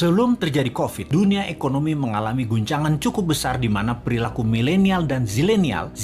Sebelum terjadi COVID, dunia ekonomi mengalami guncangan cukup besar di mana perilaku milenial dan zilenial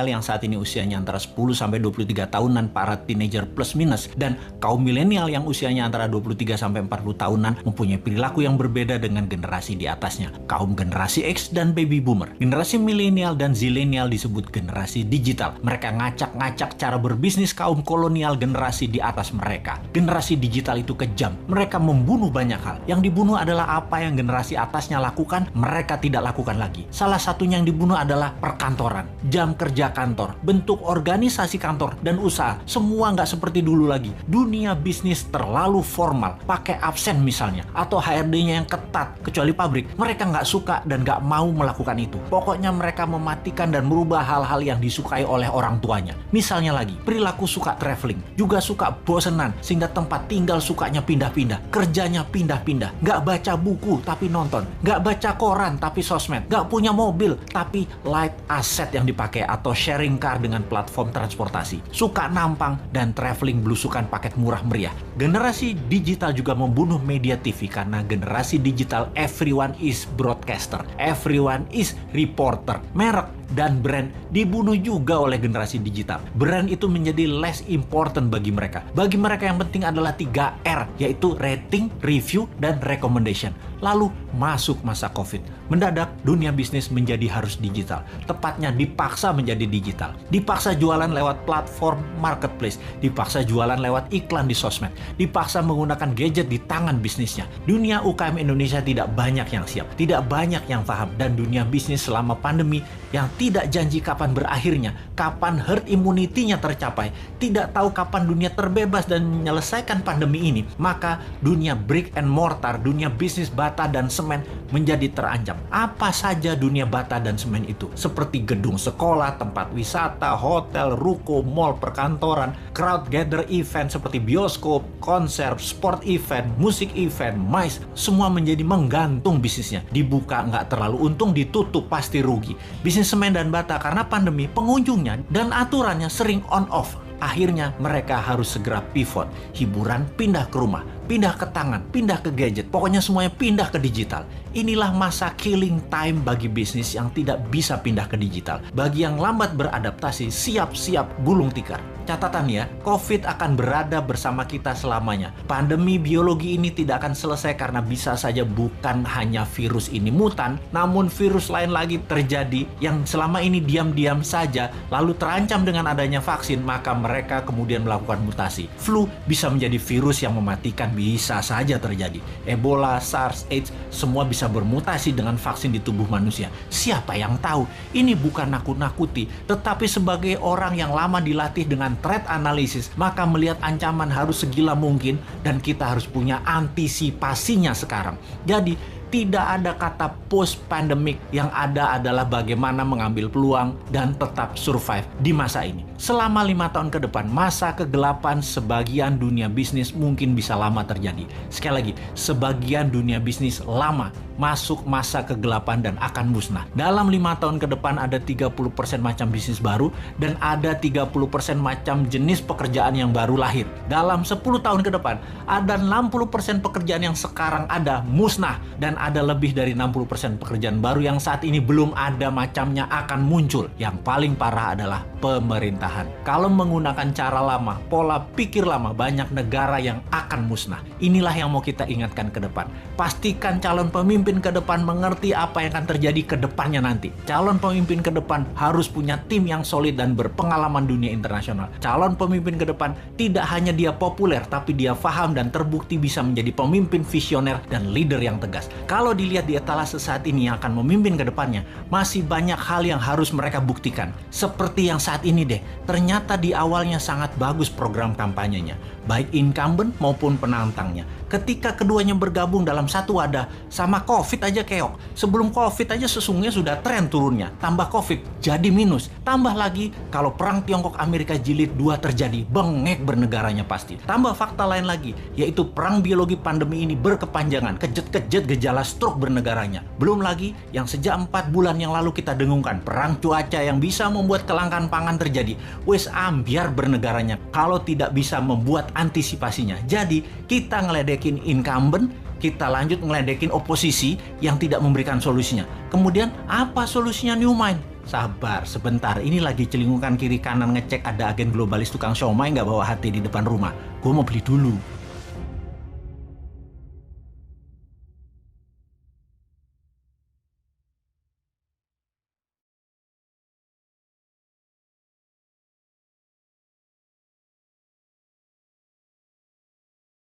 yang saat ini usianya antara 10-23 tahunan, para teenager plus minus, dan kaum milenial yang usianya antara 23-40 tahunan mempunyai perilaku yang berbeda dengan generasi di atasnya, kaum generasi X dan baby boomer. Generasi milenial dan zilenial disebut generasi digital. Mereka ngacak-ngacak cara berbisnis kaum kolonial generasi di atas mereka. Generasi digital itu kejam. Mereka membunuh banyak hal. Yang dibunuh adalah apa yang generasi atasnya lakukan, mereka tidak lakukan lagi. Salah satunya yang dibunuh adalah perkantoran, jam kerja kantor, bentuk organisasi kantor dan usaha. Semua nggak seperti dulu lagi. Dunia bisnis terlalu formal, pakai absen misalnya, atau HRD-nya yang ketat, kecuali pabrik. Mereka nggak suka dan nggak mau melakukan itu. Pokoknya mereka mematikan dan merubah hal-hal yang disukai oleh orang tuanya. Misalnya lagi, perilaku suka traveling, juga suka bosenan, sehingga tempat tinggal sukanya pindah-pindah, kerjanya pindah-pindah, nggak baca buku tapi nonton, nggak baca koran tapi sosmed, nggak punya mobil tapi light asset yang dipakai atau sharing car dengan platform transportasi, suka nampang dan traveling belusukan paket murah meriah. Generasi digital juga membunuh media TV karena generasi digital everyone is broadcaster, everyone is reporter. Merek dan brand dibunuh juga oleh generasi digital. Brand itu menjadi less important bagi mereka. Bagi mereka yang penting adalah 3R, yaitu rating, review, dan recommendation. Lalu masuk masa COVID. Mendadak dunia bisnis menjadi harus digital. Tepatnya dipaksa menjadi digital. Dipaksa jualan lewat platform marketplace. Dipaksa jualan lewat iklan di sosmed. Dipaksa menggunakan gadget di tangan bisnisnya. Dunia UKM Indonesia tidak banyak yang siap. Tidak banyak yang paham. Dan dunia bisnis selama pandemi yang tidak janji kapan berakhirnya, kapan herd immunity-nya tercapai, tidak tahu kapan dunia terbebas dan menyelesaikan pandemi ini, maka dunia brick and mortar, dunia bisnis bata dan semen menjadi terancam. Apa saja dunia bata dan semen itu? Seperti gedung sekolah, tempat wisata, hotel, ruko, mall, perkantoran, crowd gather event seperti bioskop, konser, sport event, musik event, MICE, semua menjadi menggantung bisnisnya. Dibuka nggak terlalu untung, ditutup pasti rugi. Bisnis semen dan bata karena pandemi, pengunjungnya dan aturannya sering on off. Akhirnya mereka harus segera pivot. Hiburan pindah ke rumah, pindah ke tangan, pindah ke gadget. Pokoknya semuanya pindah ke digital. Inilah masa killing time bagi bisnis yang tidak bisa pindah ke digital. Bagi yang lambat beradaptasi, siap-siap gulung tikar. Catatan ya, COVID akan berada bersama kita selamanya. Pandemi biologi ini tidak akan selesai karena bisa saja bukan hanya virus ini mutan, namun virus lain lagi terjadi yang selama ini diam-diam saja, lalu terancam dengan adanya vaksin, maka mereka kemudian melakukan mutasi. Flu bisa menjadi virus yang mematikan, bisa saja terjadi. Ebola, SARS, AIDS, semua bisa bermutasi dengan vaksin di tubuh manusia. Siapa yang tahu? Ini bukan nakut-nakuti, tetapi sebagai orang yang lama dilatih dengan threat analysis, maka melihat ancaman harus segila mungkin dan kita harus punya antisipasinya sekarang. Jadi tidak ada kata post pandemic, yang ada adalah bagaimana mengambil peluang dan tetap survive di masa ini. Selama 5 tahun ke depan, masa kegelapan sebagian dunia bisnis mungkin bisa lama terjadi. Sekali lagi, sebagian dunia bisnis lama masuk masa kegelapan dan akan musnah. Dalam 5 tahun ke depan ada 30% macam bisnis baru dan ada 30% macam jenis pekerjaan yang baru lahir. Dalam 10 tahun ke depan ada 60% pekerjaan yang sekarang ada musnah dan ada lebih dari 60% pekerjaan baru yang saat ini belum ada macamnya akan muncul. Yang paling parah adalah pemerintahan. Kalau menggunakan cara lama, pola pikir lama, banyak negara yang akan musnah. Inilah yang mau kita ingatkan ke depan. Pastikan calon pemimpin ke depan mengerti apa yang akan terjadi ke depannya nanti. Calon pemimpin ke depan harus punya tim yang solid dan berpengalaman dunia internasional. Calon pemimpin ke depan tidak hanya dia populer, tapi dia paham dan terbukti bisa menjadi pemimpin visioner dan leader yang tegas. Kalau dilihat di etalase saat ini yang akan memimpin ke depannya, masih banyak hal yang harus mereka buktikan. Seperti yang saat ini deh, ternyata di awalnya sangat bagus program kampanyenya, baik incumbent maupun penantangnya. Ketika keduanya bergabung dalam satu wadah, sama COVID aja keok. Sebelum COVID aja sesungguhnya sudah tren turunnya. Tambah COVID, jadi minus. Tambah lagi, kalau perang Tiongkok-Amerika jilid 2 terjadi, bengek bernegaranya pasti. Tambah fakta lain lagi, yaitu perang biologi pandemi ini berkepanjangan, kejet-kejet gejala stroke bernegaranya. Belum lagi, yang sejak 4 bulan yang lalu kita dengungkan, perang cuaca yang bisa membuat kelangkaan pangan terjadi. Wes ambiar bernegaranya, kalau tidak bisa membuat antisipasinya. Jadi, kita ngeledekin incumbent, kita lanjut ngeledekin oposisi yang tidak memberikan solusinya. Kemudian apa solusinya Newmind? Sabar, sebentar. Ini lagi celingukan kiri kanan ngecek ada agen globalis tukang siomay nggak bawa hati di depan rumah. Gue mau beli dulu.